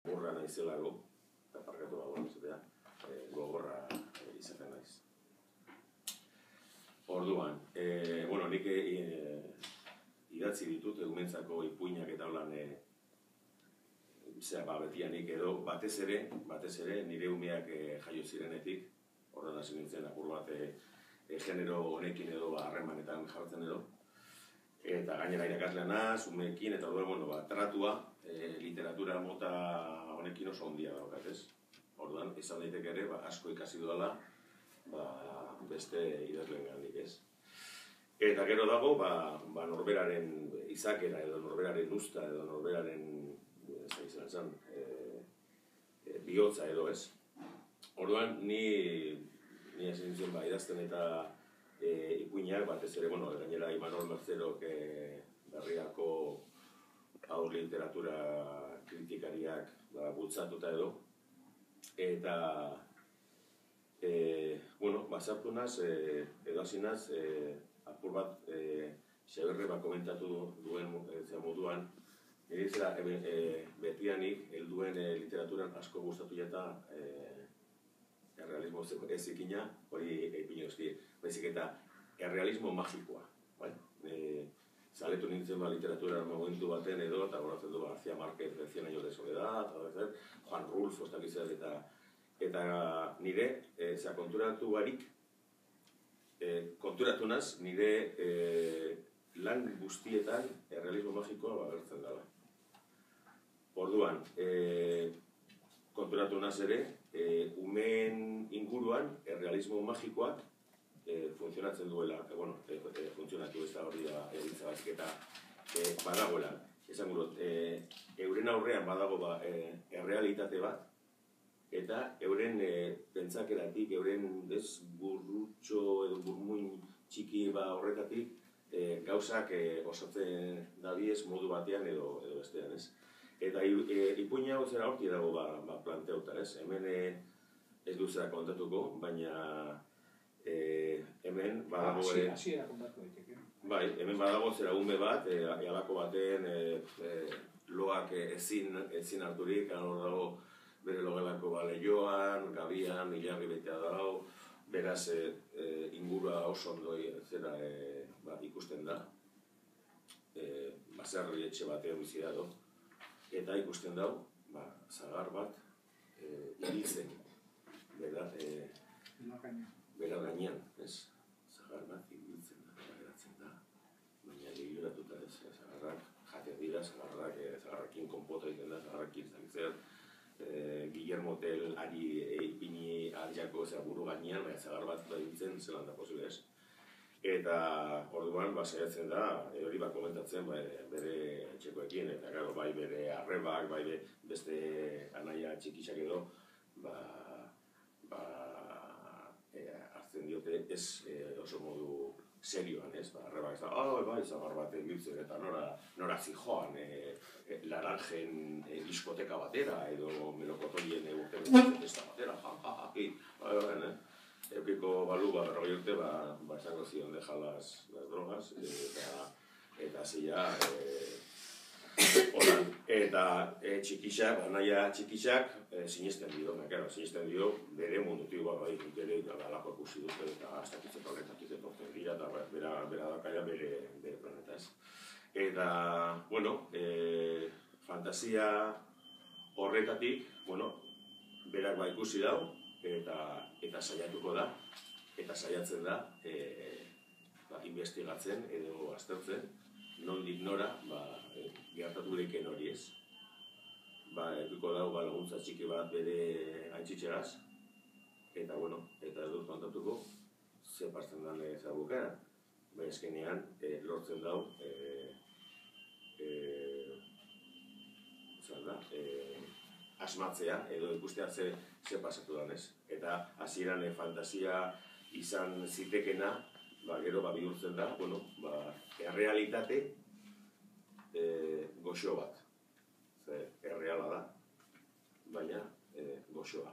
gogorra naizelago, eta parkatu dagoen izatea, gogorra izaten naiz. Orduan, nik idatzi ditut egumentzako ipuinak eta holan betianik edo batez ere nire umeak jaio zirenetik, orduan hasi nintzen apur bat genero honekin edo harremanetan jartzen edo, eta gainera irakaslean naz, umeekin, eta orduan, tratua, literatura mota honekin oso ondia daukat, ez? Orduan, izan daiteke ere, asko ikasi dudala, beste idazleen gandik, ez? Eta gero dago, norberaren izakera edo norberaren usta edo norberaren bihotza edo, ez? Orduan, ni hasi nintzen idazten eta ipuinak, batez ere, gainera Imanol Mercerok Berriako haur literatura kritikariak bultzatuta edo, eta sartu naz, edo hasi naz, apur bat Xaberre komentatu duen moduan, nire zera betianik helduen literaturan asko gustatu eta errealismo ezikina, hori ipinozki, baizik eta errealismo magikoa. Zaletu nintzen literatura momentu baten edo, eta goratzen du García Márquez, Cien años de soledad, Juan Rulfo, eta nire, konturatu barik, konturatu naz, nire lan guztietan errealismo magikoa agertzen dela. Orduan, konturatu naz ere, umeen inguruan errealismo magikoak funtzionatzen duela, funtzionatu ez da hori da eta badagoela, esan gurot, euren aurrean badago errealitate bat, eta euren pentsakeratik, euren burrutxo edo burmuin txiki horretatik, gauzak osatzen dabiez modu batean edo bestean, ez? Eta ipuina hau zera horti dago planteuta, ez? Hemen ez duzera kontatuko, baina hemen badago... Hasiera kontatu daiteke. Bai, hemen badago zera ume bat, halako baten loak ezin harturik, hor dago bere logelako leioan, gabian, ilarri betea dago, beraz ingurua oso ondo zera ikusten da, baserri etxe batean bizi dago, eta ikusten dago, zagar bat, hiltzen, bera gainean, ez? Zagar bat hiltzen da, geratzen da, baina lehoratuta ez, zagarrak jaten dira, zagarrakin konpota egiten da, zagarrakin zagitzen, Guillermo Tell ari ipini aldiako buru gainean, baina zagar bat hiltzen zelan da posible ez. Eta orduan saiatzen da, hori komentatzen bere etxekoekin, eta bai bere arrebak, bai beste anaia txikisak edo, hartzen diote ez oso modu serioan, ez? Arrebak ez da, bai, zagar bat egiltzen, eta nora zijoan, laranjen diskoteka batera, edo melokotoien urten festa batera, eukiko balu berrogei urte, esango zion deja las drogas, eta zila, eta txikisak, naia txikisak, sinesten dio, bere mundutik bere alako ikusi dute, eta aztakitzen planetatik etortzen dira, eta bera dakaia bere planetaz. Eta, fantasia horretatik, berak ikusi dau, eta saiatuko da, eta saiatzen da, investigatzen edo aztertzen, nondik nora, gertatu leiken hori ez. Eukiko dago laguntza txiki bat bere antxitxeraz, eta ez dut kontatuko, ze pasten dan ezagukera. Eskenean, lortzen dau, asmatzea, edo ikustea ze pasatu dan ez. Eta hasieran fantasia izan zitekena, gero bihurtzen da, errealitate goxo bat. Erreala da, baina goxoa.